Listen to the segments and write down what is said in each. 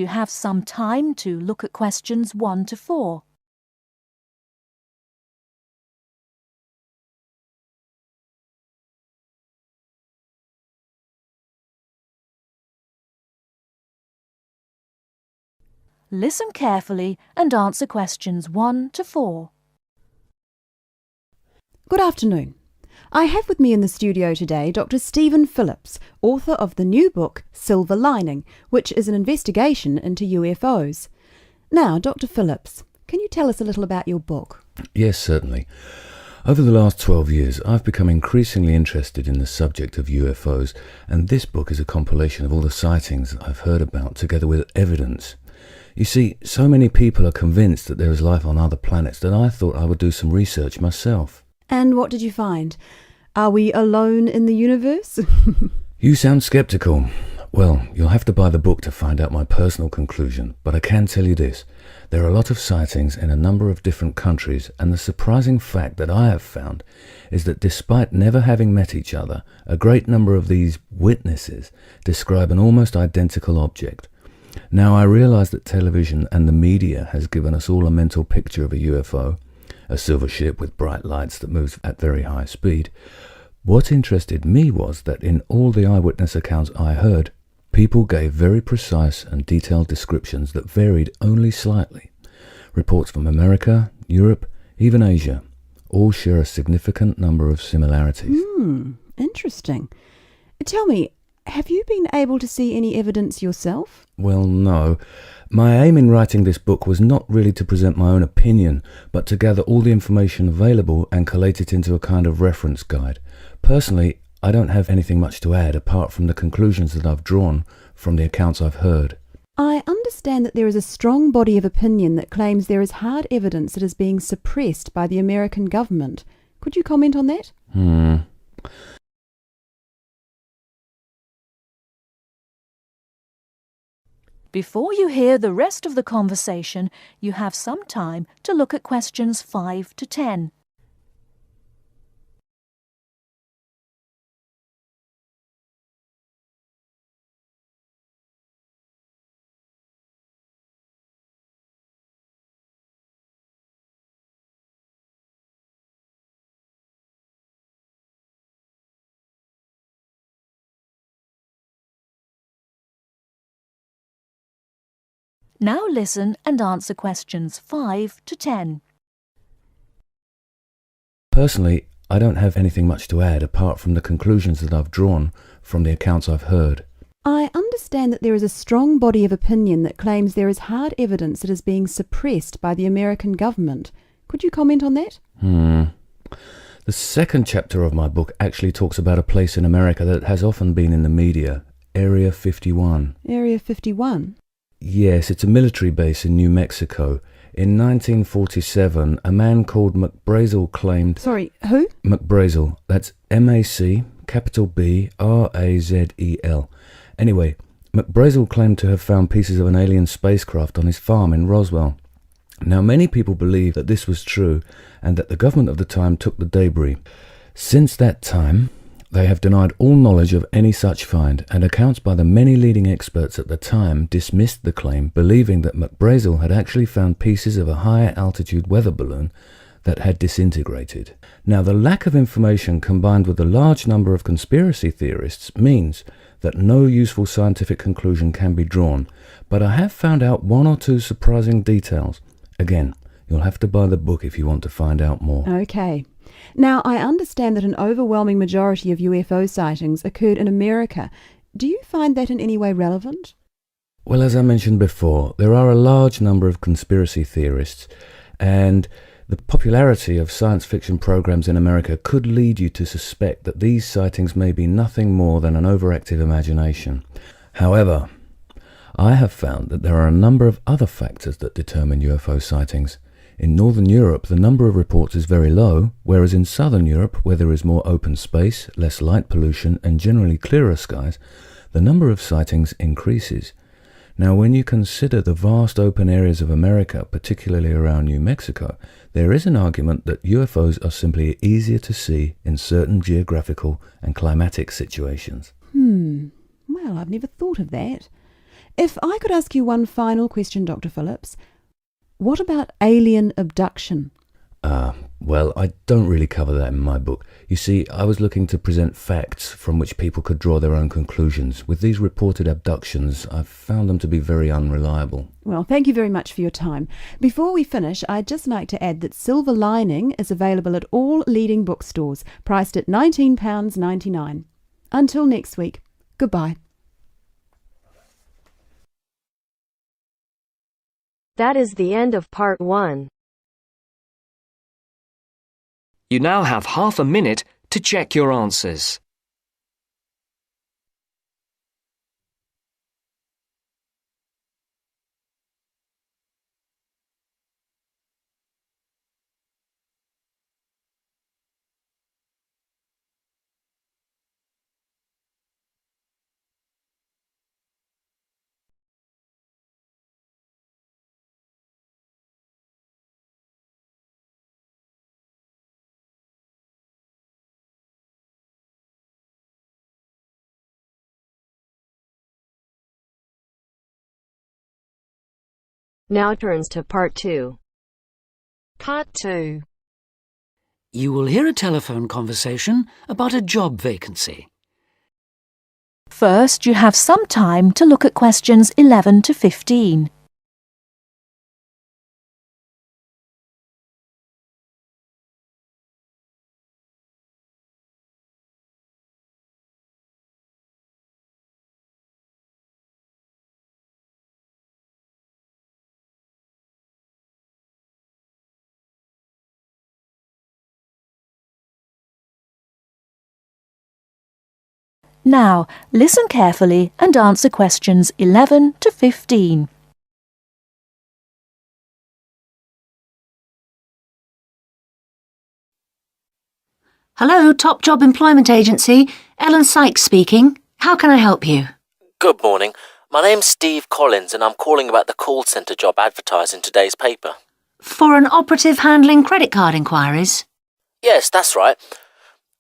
you have some time to look at questions 1 to 4. Listen carefully and answer questions 1 to 4. Good afternoon. I have with me in the studio today Dr. Stephen Phillips, author of the new book Silver Lining, which is an investigation into UFOs. Now, Dr. Phillips, can you tell us a little about your book? Yes, certainly. Over the last 12 years, I've become increasingly interested in the subject of UFOs, and this book is a compilation of all the sightings that I've heard about, together with evidence. You see, so many people are convinced that there is life on other planets that I thought I would do some research myself. And what did you find? Are we alone in the universe? You sound skeptical. Well, you'll have to buy the book to find out my personal conclusion, but I can tell you this. There are a lot of sightings in a number of different countries, and the surprising fact that I have found is that despite never having met each other, a great number of these witnesses describe an almost identical object. Now, I realise that television and the media has given us all a mental picture of a UFO, a silver ship with bright lights that moves at very high speed. What interested me was that in all the eyewitness accounts I heard, people gave very precise and detailed descriptions that varied only slightly. Reports from America, Europe, even Asia, all share a significant number of similarities. Interesting. Tell me, have you been able to see any evidence yourself? Well, no. My aim in writing this book was not really to present my own opinion, but to gather all the information available and collate it into a kind of reference guide. Personally, I don't have anything much to add apart from the conclusions that I've drawn from the accounts I've heard. I understand that there is a strong body of opinion that claims there is hard evidence that is being suppressed by the American government. Could you comment on that? Before you hear the rest of the conversation, you have some time to look at questions 5 to 10. Now listen and answer questions 5 to 10. Personally, I don't have anything much to add apart from the conclusions that I've drawn from the accounts I've heard. I understand that there is a strong body of opinion that claims there is hard evidence that is being suppressed by the American government. Could you comment on that? The second chapter of my book actually talks about a place in America that has often been in the media, Area 51. Area 51? Yes, it's a military base in New Mexico. In 1947, a man called McBrazel claimed... Sorry, who? McBrazel. That's M-A-C, capital B-R-A-Z-E-L. Anyway, McBrazel claimed to have found pieces of an alien spacecraft on his farm in Roswell. Now, many people believe that this was true and that the government of the time took the debris. Since that time, they have denied all knowledge of any such find, and accounts by the many leading experts at the time dismissed the claim, believing that McBrazel had actually found pieces of a higher altitude weather balloon that had disintegrated. Now, the lack of information combined with the large number of conspiracy theorists means that no useful scientific conclusion can be drawn, but I have found out one or two surprising details. Again, you'll have to buy the book if you want to find out more. Okay. Now, I understand that an overwhelming majority of UFO sightings occurred in America. Do you find that in any way relevant? Well, as I mentioned before, there are a large number of conspiracy theorists, and the popularity of science fiction programs in America could lead you to suspect that these sightings may be nothing more than an overactive imagination. However, I have found that there are a number of other factors that determine UFO sightings. In Northern Europe, the number of reports is very low, whereas in Southern Europe, where there is more open space, less light pollution, and generally clearer skies, the number of sightings increases. Now, when you consider the vast open areas of America, particularly around New Mexico, there is an argument that UFOs are simply easier to see in certain geographical and climatic situations. Well, I've never thought of that. If I could ask you one final question, Dr. Phillips, what about alien abduction? Well, I don't really cover that in my book. You see, I was looking to present facts from which people could draw their own conclusions. With these reported abductions, I've found them to be very unreliable. Well, thank you very much for your time. Before we finish, I'd just like to add that Silver Lining is available at all leading bookstores, priced at £19.99. Until next week, goodbye. That is the end of part 1. You now have half a minute to check your answers. Now turns to part 2. Part 2. You will hear a telephone conversation about a job vacancy. First, you have some time to look at questions 11 to 15. Now, listen carefully and answer questions 11 to 15. Hello, Top Job Employment Agency. Ellen Sykes speaking. How can I help you? Good morning. My name's Steve Collins and I'm calling about the call centre job advertised in today's paper. For an operative handling credit card inquiries? Yes, that's right.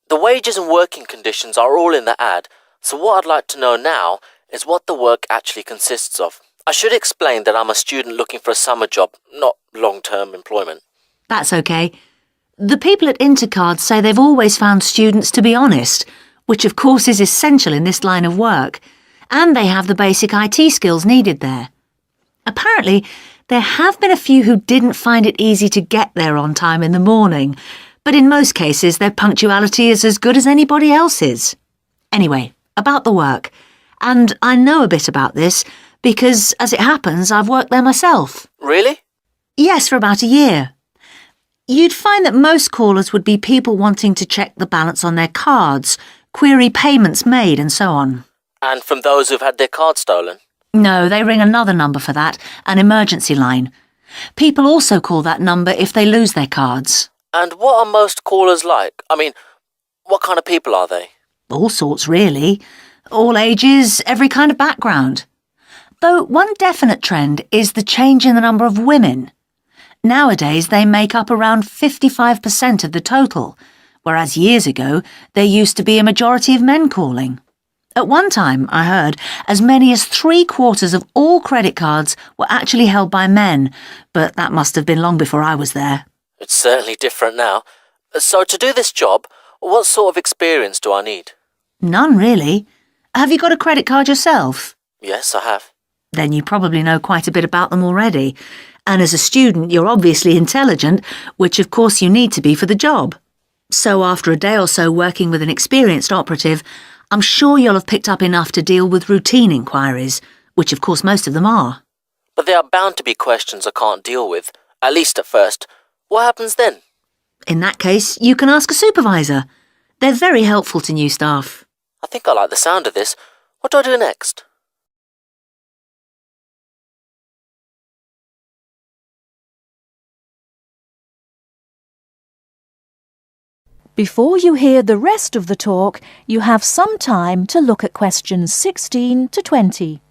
The wages and working conditions are all in the ad, so what I'd like to know now is what the work actually consists of. I should explain that I'm a student looking for a summer job, not long-term employment. That's okay. The people at Intercard say they've always found students to be honest, which of course is essential in this line of work, and they have the basic IT skills needed there. Apparently, there have been a few who didn't find it easy to get there on time in the morning, but in most cases their punctuality is as good as anybody else's. Anyway, about the work. And I know a bit about this because, as it happens, I've worked there myself. Really? Yes, for about a year. You'd find that most callers would be people wanting to check the balance on their cards, query payments made and so on. And from those who've had their card stolen? No, they ring another number for that, an emergency line. People also call that number if they lose their cards. And what are most callers like? I mean, what kind of people are they? All sorts, really. All ages, every kind of background. Though one definite trend is the change in the number of women. Nowadays, they make up around 55% of the total, whereas years ago, there used to be a majority of men calling. At one time, I heard, as many as 3/4 of all credit cards were actually held by men, but that must have been long before I was there. It's certainly different now. So to do this job, what sort of experience do I need? None, really. Have you got a credit card yourself? Yes, I have. Then you probably know quite a bit about them already. And as a student, you're obviously intelligent, which of course you need to be for the job. So after a day or so working with an experienced operative, I'm sure you'll have picked up enough to deal with routine inquiries, which of course most of them are. But there are bound to be questions I can't deal with, at least at first. What happens then? In that case, you can ask a supervisor. They're very helpful to new staff. I think I like the sound of this. What do I do next? Before you hear the rest of the talk, you have some time to look at questions 16 to 20.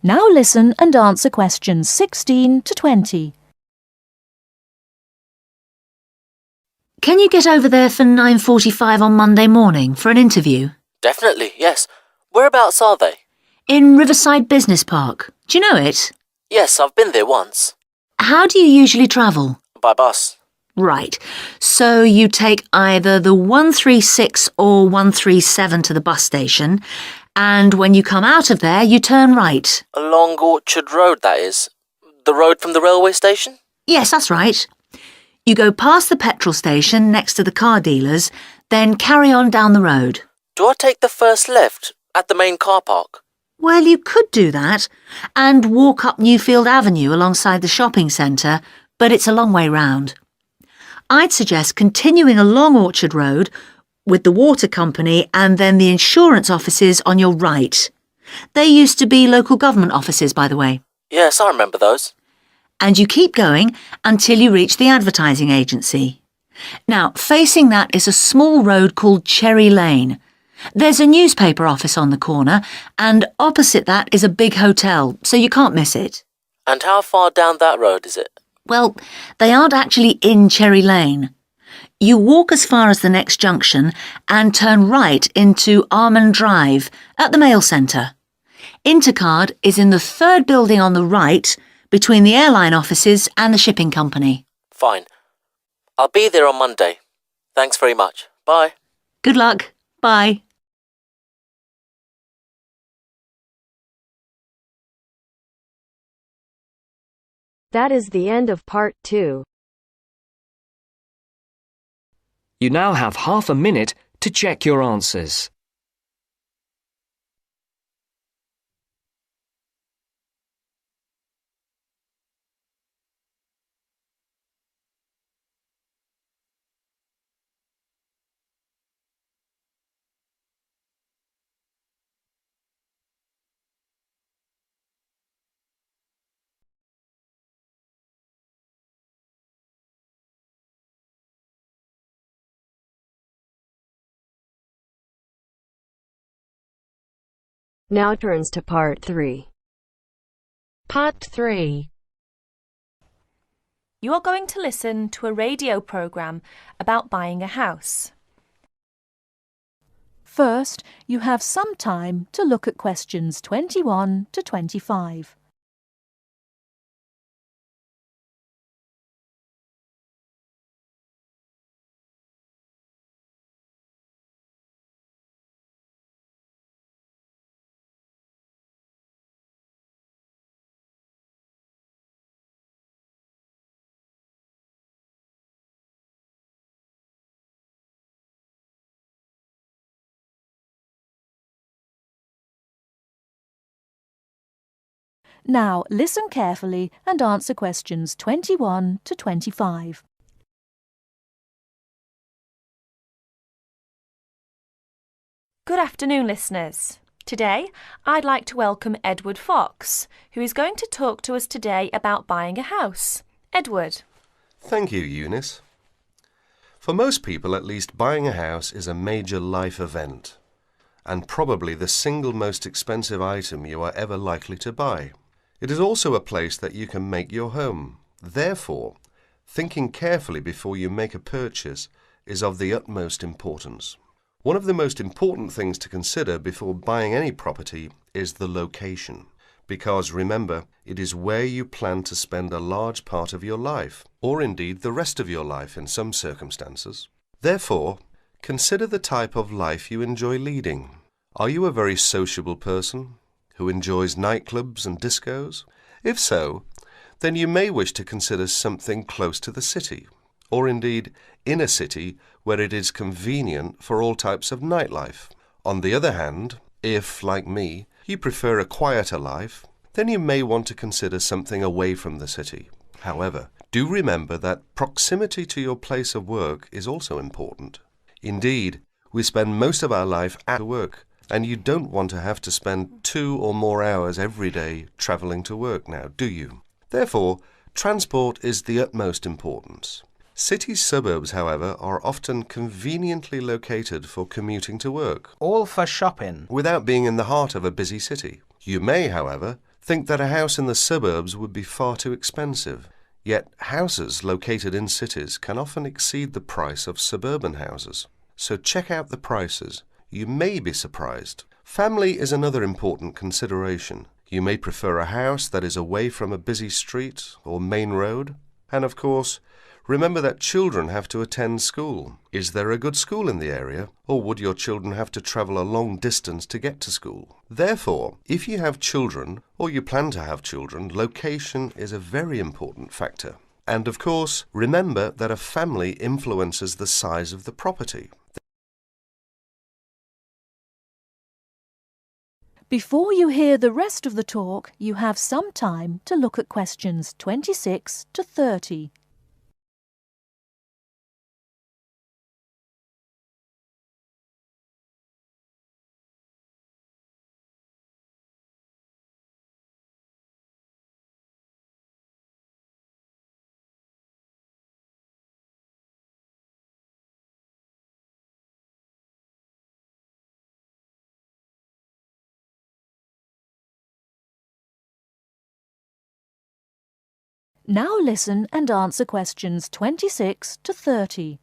Now listen and answer questions 16 to 20. Can you get over there for 9:45 on Monday morning for an interview? Definitely, yes. Whereabouts are they? In Riverside Business Park. Do you know it? Yes, I've been there once. How do you usually travel? By bus. Right. So you take either the 136 or 137 to the bus station, and when you come out of there, you turn right. Along Orchard Road, that is. The road from the railway station? Yes, that's right. You go past the petrol station next to the car dealers, then carry on down the road. Do I take the first left at the main car park? Well, you could do that, and walk up Newfield Avenue alongside the shopping centre, but it's a long way round. I'd suggest continuing along Orchard Road with the water company and then the insurance offices on your right. They used to be local government offices, by the way. Yes, I remember those. And you keep going until you reach the advertising agency. Now, facing that is a small road called Cherry Lane. There's a newspaper office on the corner, and opposite that is a big hotel, so you can't miss it. And how far down that road is it? Well, they aren't actually in Cherry Lane. You walk as far as the next junction and turn right into Armand Drive at the mail centre. Intercard is in the third building on the right, between the airline offices and the shipping company. Fine. I'll be there on Monday. Thanks very much. Bye. Good luck. Bye. That is the end of part 2. You now have half a minute to check your answers. Now turns to part 3. Part 3. You are going to listen to a radio programme about buying a house. First, you have some time to look at questions 21 to 25. Now listen carefully and answer questions 21 to 25. Good afternoon, listeners. Today, I'd like to welcome Edward Fox, who is going to talk to us today about buying a house. Edward. Thank you, Eunice. For most people, at least, buying a house is a major life event, and probably the single most expensive item you are ever likely to buy. It is also a place that you can make your home. Therefore, thinking carefully before you make a purchase is of the utmost importance. One of the most important things to consider before buying any property is the location, because remember, it is where you plan to spend a large part of your life, or indeed the rest of your life in some circumstances. Therefore, consider the type of life you enjoy leading. Are you a very sociable person who enjoys nightclubs and discos? If so, then you may wish to consider something close to the city, or indeed in a city where it is convenient for all types of nightlife. On the other hand, if, like me, you prefer a quieter life, then you may want to consider something away from the city. However, do remember that proximity to your place of work is also important. Indeed, we spend most of our life at work, and you don't want to have to spend 2 or more hours every day travelling to work now, do you? Therefore, transport is the utmost importance. City suburbs, however, are often conveniently located for commuting to work, all for shopping, without being in the heart of a busy city. You may, however, think that a house in the suburbs would be far too expensive. Yet houses located in cities can often exceed the price of suburban houses. So check out the prices. You may be surprised. Family is another important consideration. You may prefer a house that is away from a busy street or main road. And of course, remember that children have to attend school. Is there a good school in the area, or would your children have to travel a long distance to get to school? Therefore, if you have children, or you plan to have children, location is a very important factor. And of course, remember that a family influences the size of the property. Before you hear the rest of the talk, you have some time to look at questions 26 to 30. Now listen and answer questions 26 to 30.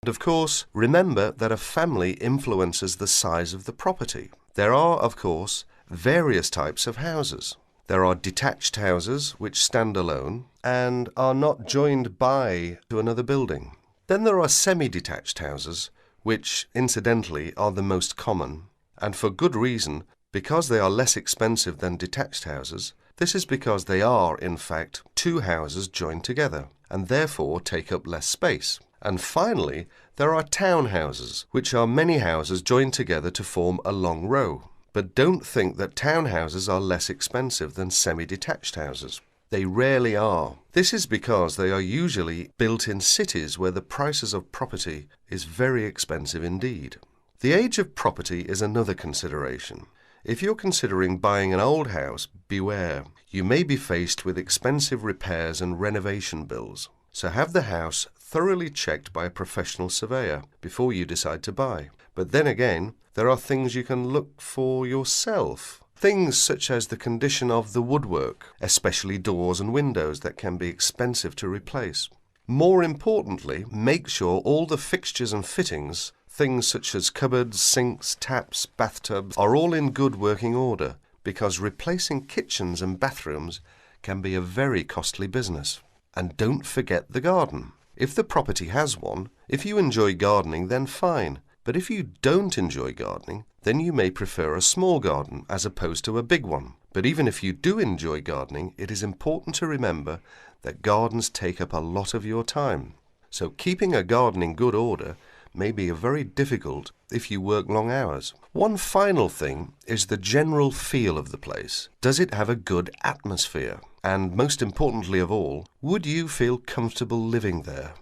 And of course, remember that a family influences the size of the property. There are, of course, various types of houses. There are detached houses which stand alone and are not joined to another building. Then there are semi-detached houses, which, incidentally, are the most common, and for good reason, because they are less expensive than detached houses. This is because they are, in fact, two houses joined together, and therefore take up less space. And finally, there are townhouses, which are many houses joined together to form a long row. But don't think that townhouses are less expensive than semi-detached houses. They rarely are. This is because they are usually built in cities where the prices of property is very expensive indeed. The age of property is another consideration. If you're considering buying an old house, beware. You may be faced with expensive repairs and renovation bills. So have the house thoroughly checked by a professional surveyor before you decide to buy. But then again, there are things you can look for yourself. Things such as the condition of the woodwork, especially doors and windows that can be expensive to replace. More importantly, make sure all the fixtures and fittings, things such as cupboards, sinks, taps, bathtubs, are all in good working order, because replacing kitchens and bathrooms can be a very costly business. And don't forget the garden. If the property has one, if you enjoy gardening, then fine. But if you don't enjoy gardening, then you may prefer a small garden as opposed to a big one. But even if you do enjoy gardening, it is important to remember that gardens take up a lot of your time. So keeping a garden in good order may be very difficult if you work long hours. One final thing is the general feel of the place. Does it have a good atmosphere? And most importantly of all, would you feel comfortable living there?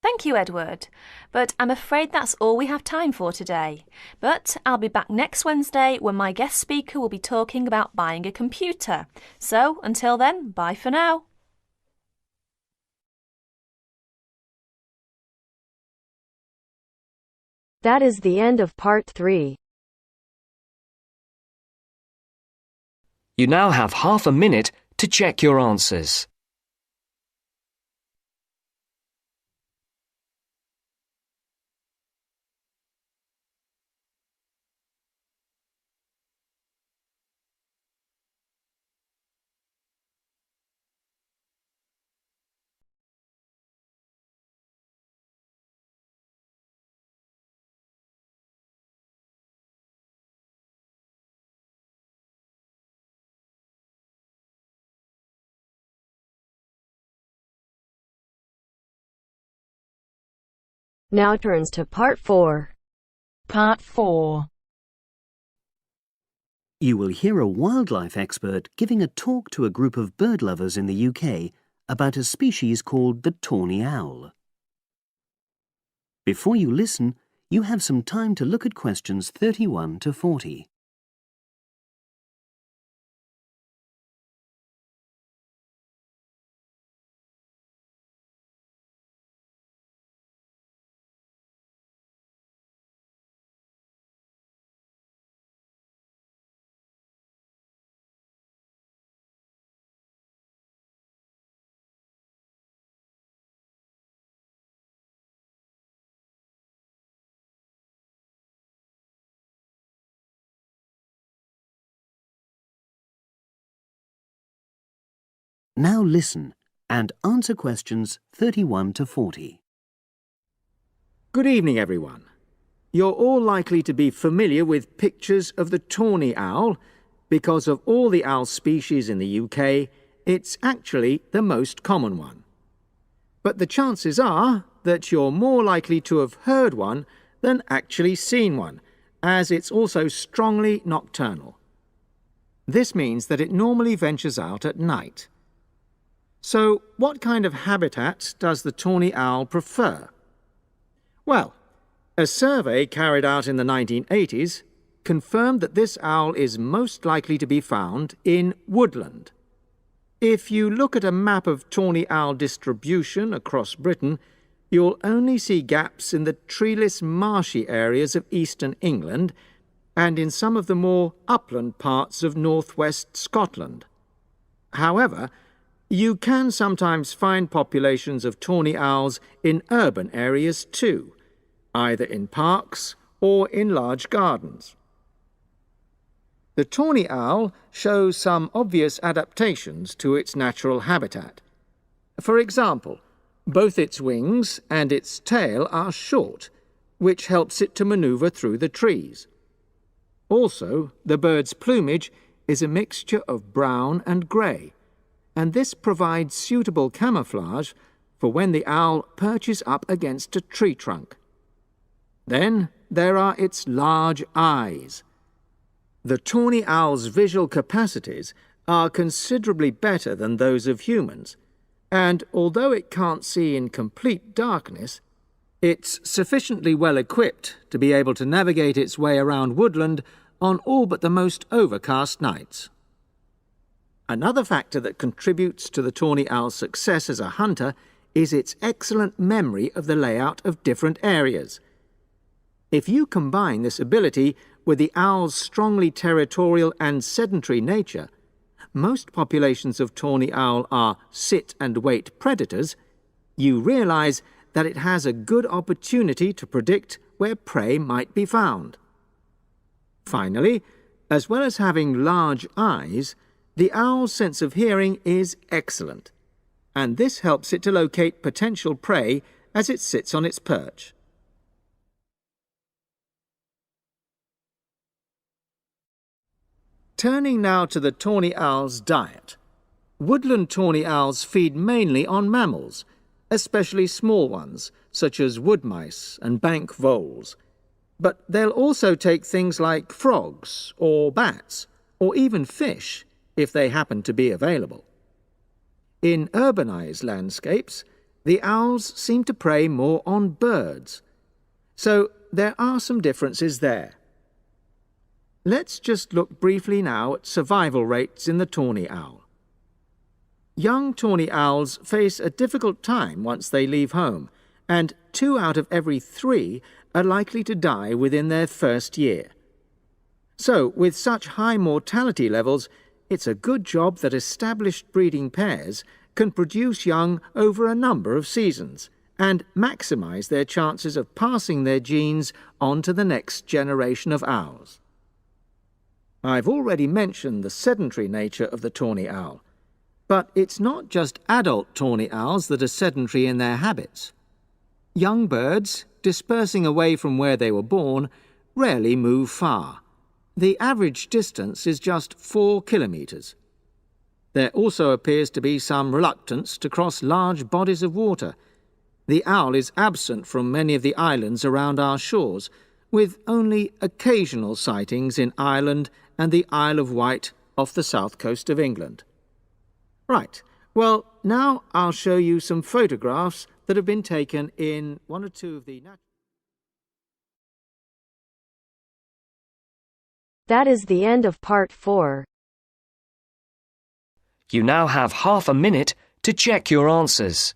Thank you, Edward. But I'm afraid that's all we have time for today. But I'll be back next Wednesday when my guest speaker will be talking about buying a computer. So until then, bye for now. That is the end of part 3. You now have half a minute to check your answers. Now turns to part 4. Part 4. You will hear a wildlife expert giving a talk to a group of bird lovers in the UK about a species called the tawny owl. Before you listen, you have some time to look at questions 31 to 40. Now listen and answer questions 31 to 40. Good evening, everyone. You're all likely to be familiar with pictures of the tawny owl. Because of all the owl species in the UK, it's actually the most common one. But the chances are that you're more likely to have heard one than actually seen one, as it's also strongly nocturnal. This means that it normally ventures out at night. So, what kind of habitat does the tawny owl prefer? Well, a survey carried out in the 1980s confirmed that this owl is most likely to be found in woodland. If you look at a map of tawny owl distribution across Britain, you'll only see gaps in the treeless marshy areas of eastern England and in some of the more upland parts of northwest Scotland. However, you can sometimes find populations of tawny owls in urban areas too, either in parks or in large gardens. The tawny owl shows some obvious adaptations to its natural habitat. For example, both its wings and its tail are short, which helps it to maneuver through the trees. Also, the bird's plumage is a mixture of brown and grey, and this provides suitable camouflage for when the owl perches up against a tree trunk. Then there are its large eyes. The tawny owl's visual capacities are considerably better than those of humans, and although it can't see in complete darkness, it's sufficiently well equipped to be able to navigate its way around woodland on all but the most overcast nights. Another factor that contributes to the tawny owl's success as a hunter is its excellent memory of the layout of different areas. If you combine this ability with the owl's strongly territorial and sedentary nature, most populations of tawny owl are sit-and-wait predators, you realize that it has a good opportunity to predict where prey might be found. Finally, as well as having large eyes, the owl's sense of hearing is excellent, and this helps it to locate potential prey as it sits on its perch. Turning now to the tawny owl's diet. Woodland tawny owls feed mainly on mammals, especially small ones, such as wood mice and bank voles. But they'll also take things like frogs or bats, or even fish, if they happen to be available. In urbanized landscapes, the owls seem to prey more on birds. So there are some differences there. Let's just look briefly now at survival rates in the tawny owl. Young tawny owls face a difficult time once they leave home, and 2 out of every 3 are likely to die within their first year. So, with such high mortality levels, it's a good job that established breeding pairs can produce young over a number of seasons and maximize their chances of passing their genes on to the next generation of owls. I've already mentioned the sedentary nature of the tawny owl, but it's not just adult tawny owls that are sedentary in their habits. Young birds, dispersing away from where they were born, rarely move far. The average distance is just 4 kilometres. There also appears to be some reluctance to cross large bodies of water. The owl is absent from many of the islands around our shores, with only occasional sightings in Ireland and the Isle of Wight off the south coast of England. Right, well, now I'll show you some photographs that have been taken in one or two of the... That is the end of part 4. You now have half a minute to check your answers.